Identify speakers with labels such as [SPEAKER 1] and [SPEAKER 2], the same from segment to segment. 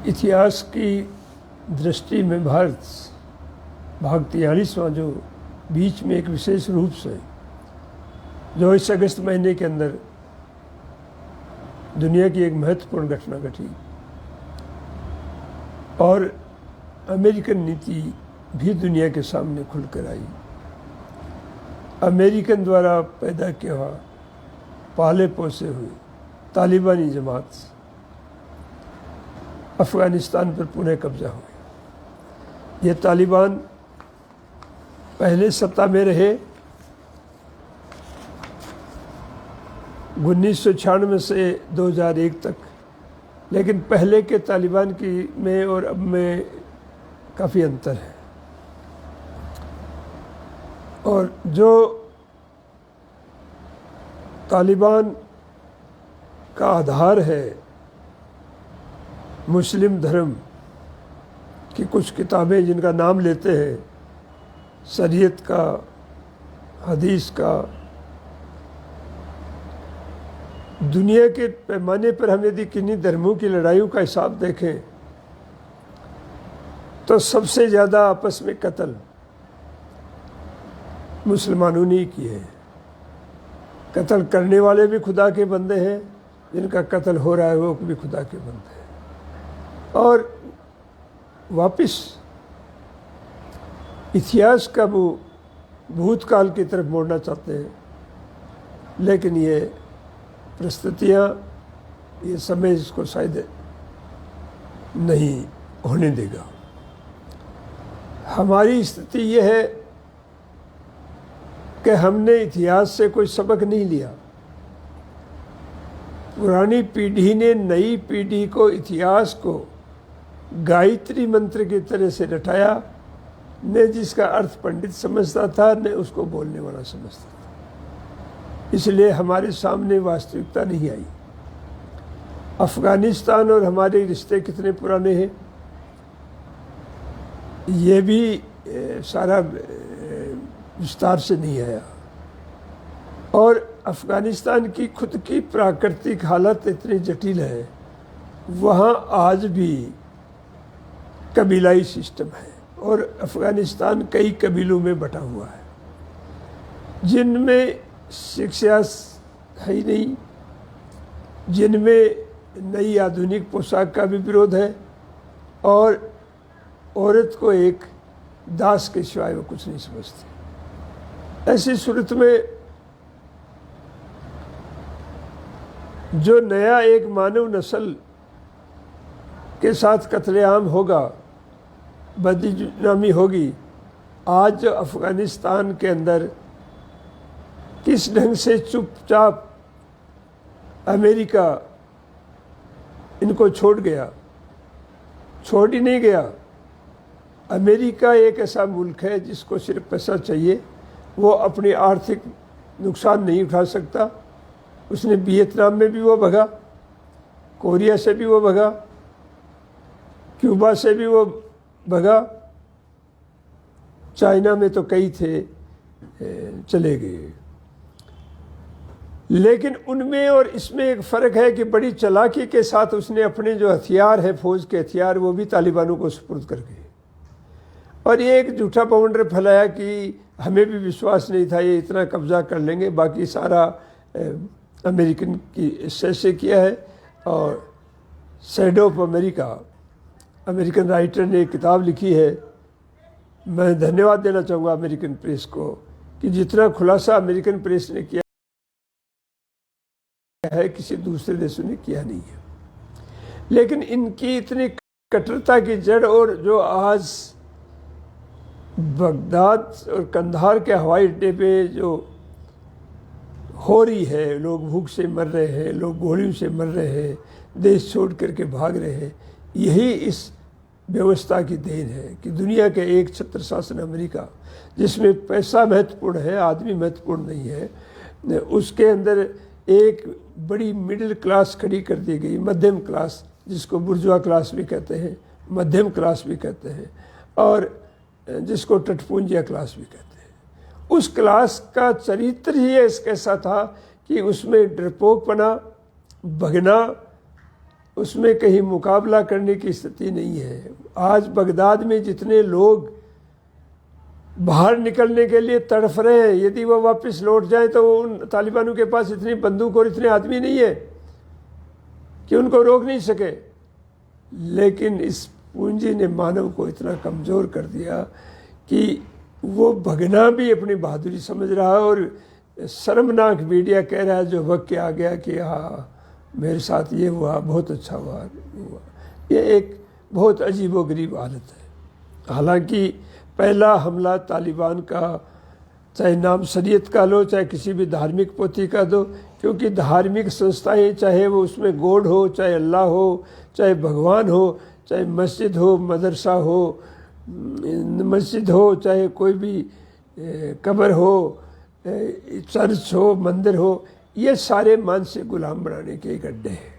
[SPEAKER 1] इतिहास की दृष्टि में भारत भाग 43वां जो बीच में एक विशेष रूप से जो इस अगस्त महीने के अंदर दुनिया की एक महत्वपूर्ण घटना घटी और अमेरिकन नीति भी दुनिया के सामने खुलकर आई। अमेरिकन द्वारा पैदा किया हुआ पाले पोसे हुए तालिबानी जमात अफ़गानिस्तान पर पुनः कब्जा हो गया। ये तालिबान पहले सत्ता में रहे 1996 से 2001 तक, लेकिन पहले के तालिबान की में और अब में काफ़ी अंतर है। और जो तालिबान का आधार है मुस्लिम धर्म की कुछ किताबें जिनका नाम लेते हैं, शरीयत का, हदीस का, दुनिया के पैमाने पर हम यदि किन्हीं धर्मों की लड़ाइयों का हिसाब देखें तो सबसे ज़्यादा आपस में कत्ल मुसलमानों ने किए हैं। कत्ल करने वाले भी खुदा के बंदे हैं, जिनका कत्ल हो रहा है वो भी खुदा के बंदे हैं। और वापस इतिहास का वो भूतकाल की तरफ मोड़ना चाहते हैं, लेकिन ये परिस्थितियाँ, ये समय इसको शायद नहीं होने देगा। हमारी स्थिति ये है कि हमने इतिहास से कोई सबक नहीं लिया। पुरानी पीढ़ी ने नई पीढ़ी को इतिहास को गायत्री मंत्र की तरह से रटाया, न जिसका अर्थ पंडित समझता था न उसको बोलने वाला समझता था। इसलिए हमारे सामने वास्तविकता नहीं आई। अफ़गानिस्तान और हमारे रिश्ते कितने पुराने हैं, ये भी सारा विस्तार से नहीं आया। और अफ़गानिस्तान की खुद की प्राकृतिक हालत इतनी जटिल है, वहाँ आज भी कबीलाई सिस्टम है और अफ़गानिस्तान कई कबीलों में बटा हुआ है, जिनमें शिक्षा है ही नहीं, जिनमें नई आधुनिक पोशाक का भी विरोध है और औरत को एक दास के सिवाय वो कुछ नहीं समझती। ऐसी सूरत में जो नया एक मानव नस्ल के साथ कत्लेआम होगा, बदनामी होगी, आज जो अफ़गानिस्तान के अंदर किस ढंग से चुपचाप अमेरिका इनको छोड़ गया, छोड़ ही नहीं गया। अमेरिका एक ऐसा मुल्क है जिसको सिर्फ पैसा चाहिए, वो अपनी आर्थिक नुकसान नहीं उठा सकता। उसने वियतनाम में भी वो भगा, कोरिया से भी वो भगा, क्यूबा से भी वो भगा, चाइना में तो कई थे चले गए। लेकिन उनमें और इसमें एक फ़र्क है कि बड़ी चालाकी के साथ उसने अपने जो हथियार है, फौज के हथियार, वो भी तालिबानों को सुपुर्द कर गए। और ये एक झूठा पवंडर फैलाया कि हमें भी विश्वास नहीं था ये इतना कब्जा कर लेंगे, बाकी सारा अमेरिकन की हिस्से से किया है। और shadow of America, American writer ने एक किताब लिखी है। मैं धन्यवाद देना चाहूँगा अमेरिकन प्रेस को कि जितना खुलासा अमेरिकन प्रेस ने किया है किसी दूसरे देशों ने किया नहीं है। लेकिन इनकी इतनी कट्टरता की जड़, और जो आज बगदाद और कंधार के हवाई अड्डे पे जो हो रही है, लोग भूख से मर रहे हैं, लोग गोलियों से मर रहे हैं, देश छोड़ करके भाग रहे हैं, यही इस व्यवस्था की देन है कि दुनिया के एक छत्र शासन अमेरिका, जिसमें पैसा महत्वपूर्ण है, आदमी महत्वपूर्ण नहीं है, उसके अंदर एक बड़ी मिडिल क्लास खड़ी कर दी गई, मध्यम क्लास, जिसको बुर्जुआ क्लास भी कहते हैं, मध्यम क्लास भी कहते हैं, और जिसको टटपूंजिया क्लास भी कहते हैं। उस क्लास का चरित्र ही ऐसा था कि उसमें डरपोकपना, भगना उसमें कहीं मुकाबला करने की स्थिति नहीं है। आज बगदाद में जितने लोग बाहर निकलने के लिए तड़फ रहे हैं, यदि वो वापस लौट जाए तो उन तालिबानों के पास इतनी बंदूक और इतने आदमी नहीं है कि उनको रोक नहीं सके। लेकिन इस पूंजी ने मानव को इतना कमज़ोर कर दिया कि वो भगना भी अपनी बहादुरी समझ रहा है, और शर्मनाक मीडिया कह रहा है जो वक्त के आ गया कि हाँ मेरे साथ ये हुआ, बहुत अच्छा हुआ। ये एक बहुत अजीबोगरीब हालत है। हालांकि पहला हमला तालिबान का, चाहे नाम शरीयत का लो, चाहे किसी भी धार्मिक पोथी का दो, क्योंकि धार्मिक संस्थाएं, चाहे वो उसमें गॉड हो, चाहे अल्लाह हो, चाहे भगवान हो, चाहे मस्जिद हो, मदरसा हो, मस्जिद हो, चाहे कोई भी कब्र हो, चर्च हो, मंदिर हो, ये सारे मन से गुलाम बनाने के गड्ढे हैं।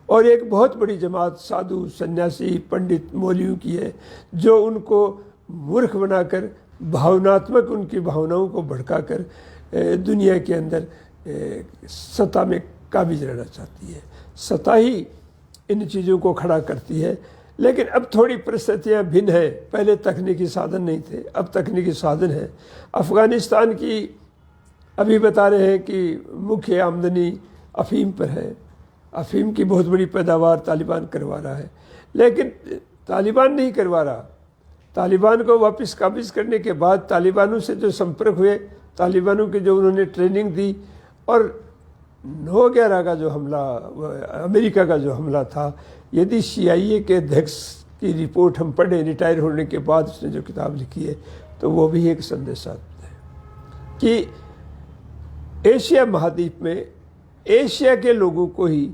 [SPEAKER 1] और एक बहुत बड़ी जमात साधु, सन्यासी, पंडित, मौलवियों की है जो उनको मूर्ख बनाकर, भावनात्मक उनकी भावनाओं को भड़काकर दुनिया के अंदर सत्ता में काबिज रहना चाहती है। सत्ता ही इन चीज़ों को खड़ा करती है। लेकिन अब थोड़ी परिस्थितियाँ भिन्न हैं। पहले तकनीकी साधन नहीं थे, अब तकनीकी साधन है। अफ़गानिस्तान की अभी बता रहे हैं कि मुख्य आमदनी अफ़ीम पर है। अफ़ीम की बहुत बड़ी पैदावार तालिबान करवा रहा है, लेकिन तालिबान नहीं करवा रहा। तालिबान को वापस काबिज करने के बाद तालिबानों से जो संपर्क हुए, तालिबानों की जो उन्होंने ट्रेनिंग दी, और 9/11 का जो हमला, अमेरिका का जो हमला था, यदि CIA के अध्यक्ष की रिपोर्ट हम पढ़े रिटायर होने के बाद, उसने जो किताब लिखी है, तो वो भी एक संदेश आता है कि एशिया महाद्वीप में एशिया के लोगों को ही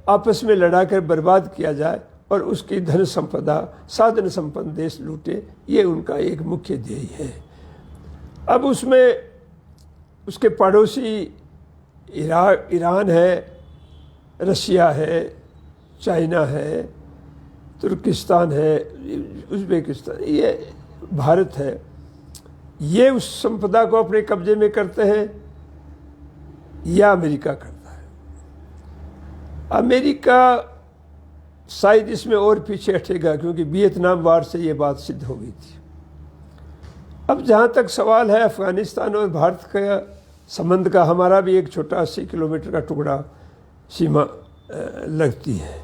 [SPEAKER 1] आपस में लड़ाकर बर्बाद किया जाए और उसकी धन संपदा, साधन संपन्न देश लूटे, ये उनका एक मुख्य ध्येय है। अब उसमें उसके पड़ोसी ईरान है, रशिया है, चाइना है, तुर्किस्तान है, उज़्बेकिस्तान, ये भारत है। ये उस संपदा को अपने कब्जे में करते हैं या अमेरिका करता है। अमेरिका शायद इसमें और पीछे हटेगा, क्योंकि वियतनाम वार से ये बात सिद्ध हो गई थी। अब जहाँ तक सवाल है अफ़गानिस्तान और भारत का संबंध का, हमारा भी एक छोटा 80 किलोमीटर का टुकड़ा सीमा लगती है,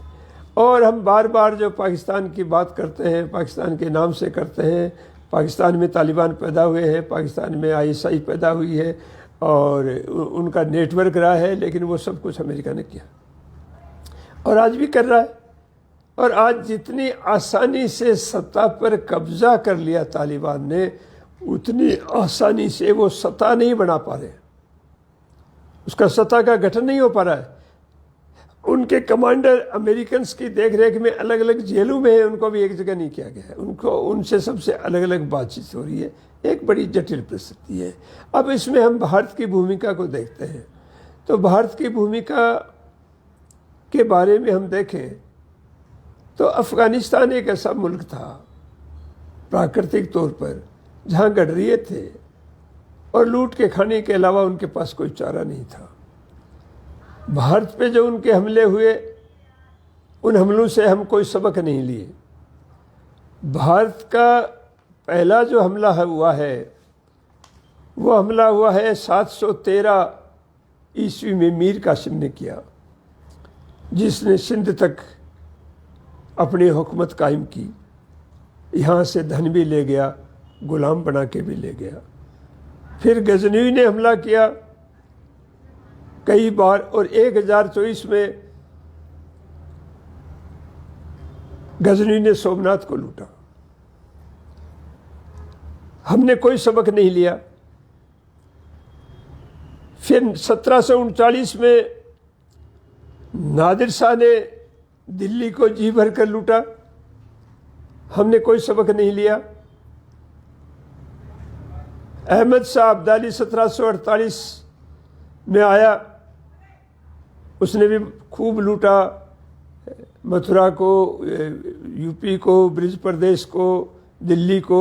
[SPEAKER 1] और हम बार बार जो पाकिस्तान की बात करते हैं, पाकिस्तान के नाम से करते हैं। पाकिस्तान में तालिबान पैदा हुए हैं, पाकिस्तान में ISI पैदा हुई है, और उनका नेटवर्क रहा है, लेकिन वो सब कुछ अमेरिका ने किया और आज भी कर रहा है। और आज जितनी आसानी से सत्ता पर कब्जा कर लिया तालिबान ने, उतनी आसानी से वो सत्ता नहीं बना पा रहे, उसका सत्ता का गठन नहीं हो पा रहा है। उनके कमांडर अमेरिकन की देखरेख में अलग अलग जेलों में है, उनको भी एक जगह नहीं किया गया है। उनको उनसे सबसे अलग अलग बातचीत हो रही है। एक बड़ी जटिल परिस्थिति है। अब इसमें हम भारत की भूमिका को देखते हैं, तो भारत की भूमिका के बारे में हम देखें तो अफ़गानिस्तान एक ऐसा मुल्क था प्राकृतिक तौर पर जहाँ गडरिये थे और लूट के खाने के अलावा उनके पास कोई चारा नहीं था। भारत पे जो उनके हमले हुए, उन हमलों से हम कोई सबक नहीं लिए। भारत का पहला जो हमला हुआ है, वो हमला हुआ है 713 ईस्वी में मीर कासिम ने किया, जिसने सिंध तक अपनी हुकूमत कायम की। यहाँ से धन भी ले गया, गुलाम बना के भी ले गया। फिर गजनवी ने हमला किया कई बार, और 1024 में गजनवी ने सोमनाथ को लूटा। हमने कोई सबक नहीं लिया। फिर 1739 में नादिर शाह ने दिल्ली को जी भर कर लूटा, हमने कोई सबक नहीं लिया। अहमद शाह अब्दाली 1748 में आया, उसने भी खूब लूटा, मथुरा को, यूपी को, ब्रिज प्रदेश को, दिल्ली को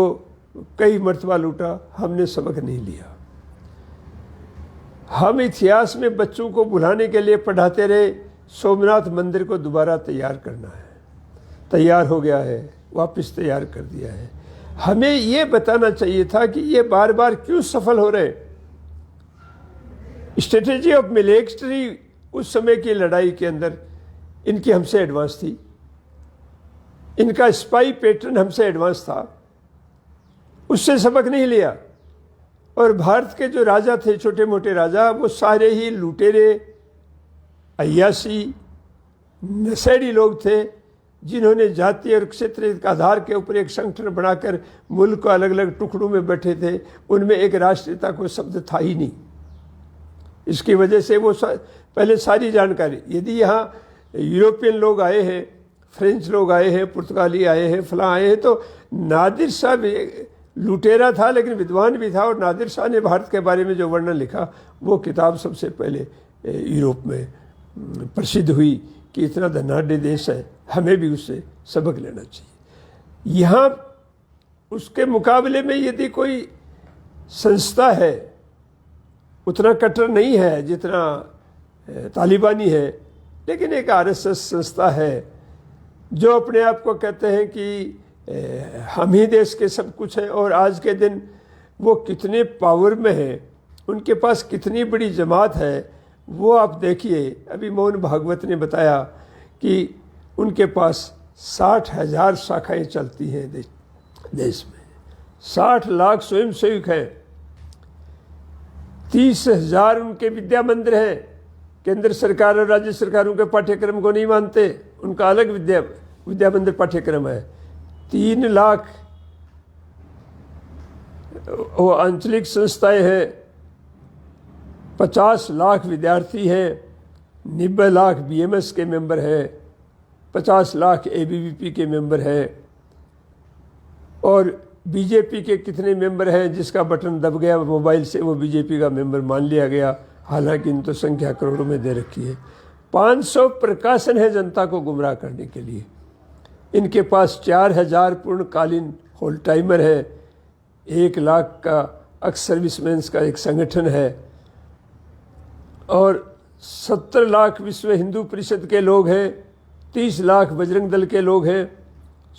[SPEAKER 1] कई मरतबा लूटा। हमने सबक नहीं लिया। हम इतिहास में बच्चों को भुलाने के लिए पढ़ाते रहे सोमनाथ मंदिर को दोबारा तैयार करना है। तैयार हो गया है, वापस तैयार कर दिया है। हमें ये बताना चाहिए था कि ये बार बार क्यों सफल हो रहे। स्ट्रेटेजी ऑफ मिलिट्री उस समय की लड़ाई के अंदर इनकी हमसे एडवांस थी, इनका स्पाई पैटर्न हमसे एडवांस था, उससे सबक नहीं लिया। और भारत के जो राजा थे, छोटे मोटे राजा, वो सारे ही लुटेरे, अय्यासी, नशेड़ी लोग थे, जिन्होंने जाति और क्षेत्र के आधार के ऊपर एक संगठन बनाकर मुल्क को अलग अलग टुकड़ों में बैठे थे। उनमें एक राष्ट्रीयता को शब्द था ही नहीं। इसकी वजह से वो पहले सारी जानकारी, यदि यहाँ यूरोपियन लोग आए हैं, फ्रेंच लोग आए हैं, पुर्तगाली आए हैं, फलां आए हैं, तो नादिर शाह लुटेरा था लेकिन विद्वान भी था। और नादिर शाह ने भारत के बारे में जो वर्णन लिखा, वो किताब सबसे पहले यूरोप में प्रसिद्ध हुई कि इतना धनाढ़ देश है, हमें भी उससे सबक लेना चाहिए। यहाँ उसके मुकाबले में यदि कोई संस्था है, उतना कट्टर नहीं है जितना तालिबानी है, लेकिन एक आरएसएस संस्था है जो अपने आप को कहते हैं कि हम ही देश के सब कुछ है। और आज के दिन वो कितने पावर में है, उनके पास कितनी बड़ी जमात है, वो आप देखिए। अभी मोहन भागवत ने बताया कि उनके पास 60,000 शाखाएं चलती हैं देश में, 60 लाख स्वयंसेवक हैं, 30,000 उनके विद्या मंदिर हैं। केंद्र सरकार और राज्य सरकार उनके पाठ्यक्रम को नहीं मानते, उनका अलग विद्या मंदिर पाठ्यक्रम है। 3 लाख वो आंचलिक संस्थाएं हैं, 50 लाख विद्यार्थी हैं, 90 लाख बीएमएस के मेंबर हैं, 50 लाख एबीवीपी के मेंबर हैं। और बीजेपी के कितने मेंबर हैं, जिसका बटन दब गया मोबाइल से वो बीजेपी का मेंबर मान लिया गया, हालांकि इन तो संख्या करोड़ों में दे रखी है। 500 प्रकाशन है जनता को गुमराह करने के लिए। इनके पास 4,000 पूर्णकालीन होल टाइमर है, 1 लाख का एक्स सर्विसमैन्स का एक संगठन है, और 70 लाख विश्व हिंदू परिषद के लोग हैं, 30 लाख बजरंग दल के लोग हैं,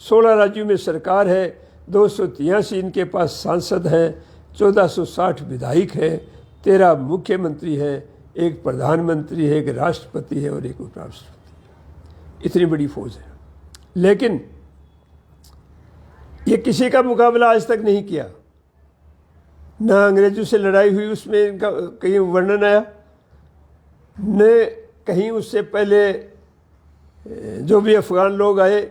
[SPEAKER 1] 16 राज्यों में सरकार है, 283 इनके पास सांसद हैं, 1460 विधायक हैं, 13 मुख्यमंत्री हैं, 1 प्रधानमंत्री है, 1 राष्ट्रपति है और 1 उपराष्ट्रपति। इतनी बड़ी फौज है, लेकिन ये किसी का मुकाबला आज तक नहीं किया। ना अंग्रेजों से लड़ाई हुई, उसमें इनका कहीं वर्णन आया, न कहीं उससे पहले जो भी अफगान लोग आए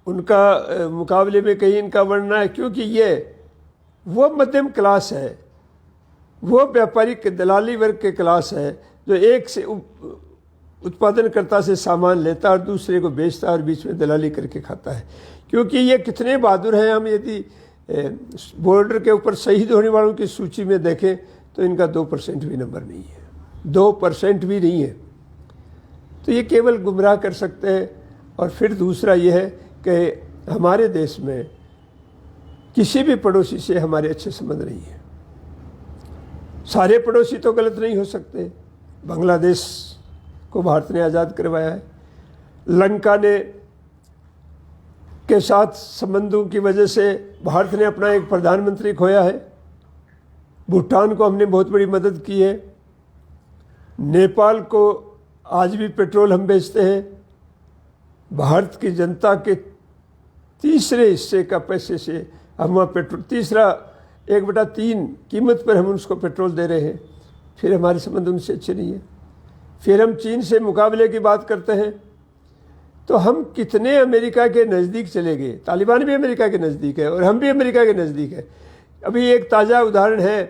[SPEAKER 1] उनका मुकाबले में कहीं इनका वर्णन है। क्योंकि ये वो मध्यम क्लास है, वो व्यापारिक दलाली वर्ग के क्लास है, जो एक से उत्पादनकर्ता से सामान लेता और दूसरे को बेचता और बीच में दलाली करके खाता है। क्योंकि ये कितने बहादुर हैं, हम यदि बॉर्डर के ऊपर शहीद होने वालों की सूची में देखें तो इनका 2% भी नंबर नहीं है, 2% भी नहीं है। तो ये केवल गुमराह कर सकते हैं। और फिर दूसरा ये है कि हमारे देश में किसी भी पड़ोसी से हमारे अच्छे संबंध नहीं है। सारे पड़ोसी तो गलत नहीं हो सकते। बांग्लादेश को भारत ने आज़ाद करवाया है, लंका ने के साथ संबंधों की वजह से भारत ने अपना एक प्रधानमंत्री खोया है, भूटान को हमने बहुत बड़ी मदद की है, नेपाल को आज भी पेट्रोल हम बेचते हैं, भारत की जनता के तीसरे हिस्से का पैसे से हम वहाँ पेट्रोल, तीसरा 1/3 कीमत पर हम उसको पेट्रोल दे रहे हैं। फिर हमारे संबंध उनसे अच्छे नहीं है। फिर हम चीन से मुकाबले की बात करते हैं तो हम कितने अमेरिका के नज़दीक चले गए। तालिबान भी अमेरिका के नज़दीक है और हम भी अमेरिका के नज़दीक है। अभी एक ताज़ा उदाहरण है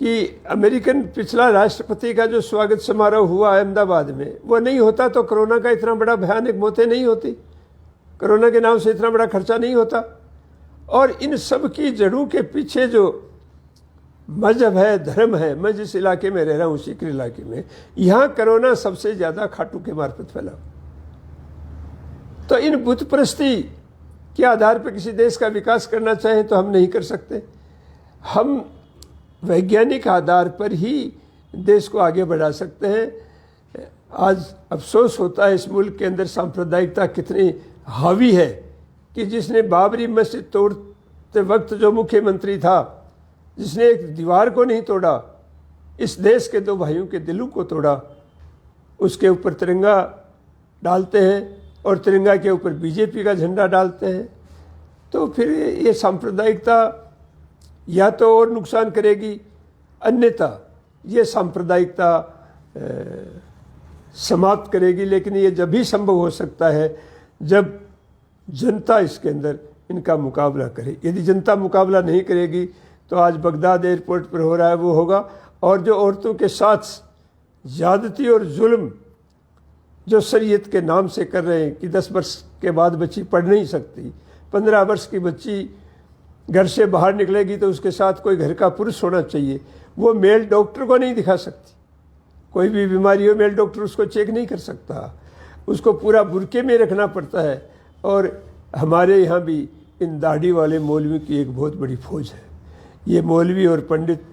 [SPEAKER 1] कि अमेरिकन पिछला राष्ट्रपति का जो स्वागत समारोह हुआ अहमदाबाद में, वो नहीं होता तो कोरोना का इतना बड़ा भयानक मौतें नहीं होती, कोरोना के नाम से इतना बड़ा खर्चा नहीं होता। और इन सब की जड़ों के पीछे जो मजहब है, धर्म है, मैं जिस इलाके में रह रहा हूँ सीकर इलाके में, यहाँ कोरोना सबसे ज़्यादा खाटू के मार्फत फैला। तो इन बुत परस्ती के आधार पर किसी देश का विकास करना चाहें तो हम नहीं कर सकते। हम वैज्ञानिक आधार पर ही देश को आगे बढ़ा सकते हैं। आज अफसोस होता है इस मुल्क के अंदर सांप्रदायिकता कितनी हावी है कि जिसने बाबरी मस्जिद तोड़ते वक्त जो मुख्यमंत्री था, जिसने एक दीवार को नहीं तोड़ा, इस देश के दो भाइयों के दिलों को तोड़ा, उसके ऊपर तिरंगा डालते हैं और तिरंगा के ऊपर बीजेपी का झंडा डालते हैं। तो फिर ये सांप्रदायिकता या तो और नुकसान करेगी, अन्यथा ये सांप्रदायिकता समाप्त करेगी। लेकिन ये जब भी संभव हो सकता है जब जनता इसके अंदर इनका मुकाबला करे। यदि जनता मुकाबला नहीं करेगी तो आज बगदाद एयरपोर्ट पर हो रहा है वो होगा। और जो औरतों के साथ ज़्यादती और जुल्म जो शरीयत के नाम से कर रहे हैं कि 10 वर्ष के बाद बच्ची पढ़ नहीं सकती, 15 वर्ष की बच्ची घर से बाहर निकलेगी तो उसके साथ कोई घर का पुरुष होना चाहिए, वो मेल डॉक्टर को नहीं दिखा सकती। कोई भी बीमारी हो मेल डॉक्टर उसको चेक नहीं कर सकता, उसको पूरा बुरके में रखना पड़ता है। और हमारे यहाँ भी इन दाढ़ी वाले मौलवी की एक बहुत बड़ी फौज है। ये मौलवी और पंडित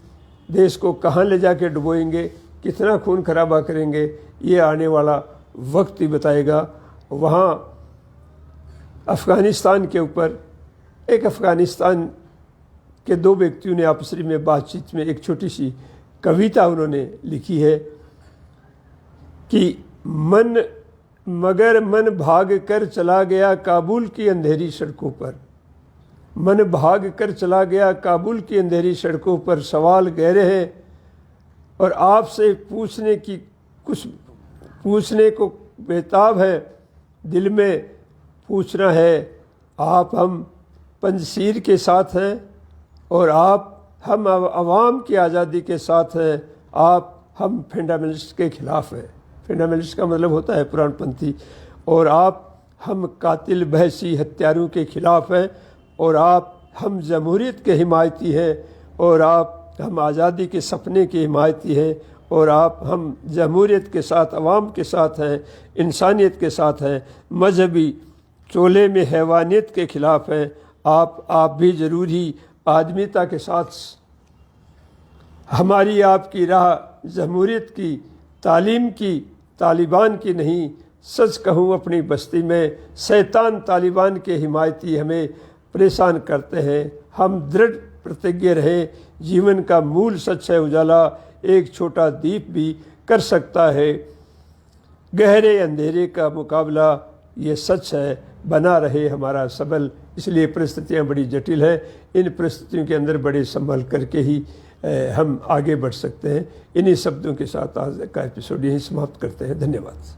[SPEAKER 1] देश को कहाँ ले जाके डुबोएंगे, कितना खून खराबा करेंगे, ये आने वाला वक्त ही बताएगा। वहाँ अफ़गानिस्तान के ऊपर एक अफ़गानिस्तान के दो व्यक्तियों ने आपस में बातचीत में एक छोटी सी कविता उन्होंने लिखी है कि मगर मन भाग कर चला गया काबुल की अंधेरी सड़कों पर, मन भाग कर चला गया काबुल की अंधेरी सड़कों पर, सवाल गहरे हैं और आपसे पूछने को बेताब है, दिल में पूछना है आप हम पंजशीर के साथ हैं और हम अवाम की आज़ादी के साथ हैं, हम फंडामेंटलिस्ट के ख़िलाफ़ हैं। फंडामेंटलिस्ट का मतलब होता है पुराणपंथी। और हम कातिल बहसी हत्यारों के ख़िलाफ़ हैं और हम जमहूरियत के हिमायती हैं और हम आज़ादी के सपने के हिमायती हैं और हम जमहूरियत के साथ अवाम के साथ हैं, इंसानियत के साथ हैं, मजहबी चोले में हैवानियत के ख़िलाफ़ हैं। आप भी ज़रूरी आदमीता के साथ। हमारी आपकी राह जमहूरियत की, तालीम की, तालिबान की नहीं। सच कहूँ अपनी बस्ती में शैतान तालिबान के हिमायती हमें परेशान करते हैं। हम दृढ़ प्रतिज्ञ रहे, जीवन का मूल सच है उजाला, एक छोटा दीप भी कर सकता है गहरे अंधेरे का मुकाबला, ये सच है बना रहे हमारा सबल। इसलिए परिस्थितियाँ बड़ी जटिल हैं, इन परिस्थितियों के अंदर बड़े संभल करके ही हम आगे बढ़ सकते हैं। इन्हीं शब्दों के साथ आज का एपिसोड यहीं समाप्त करते हैं। धन्यवाद।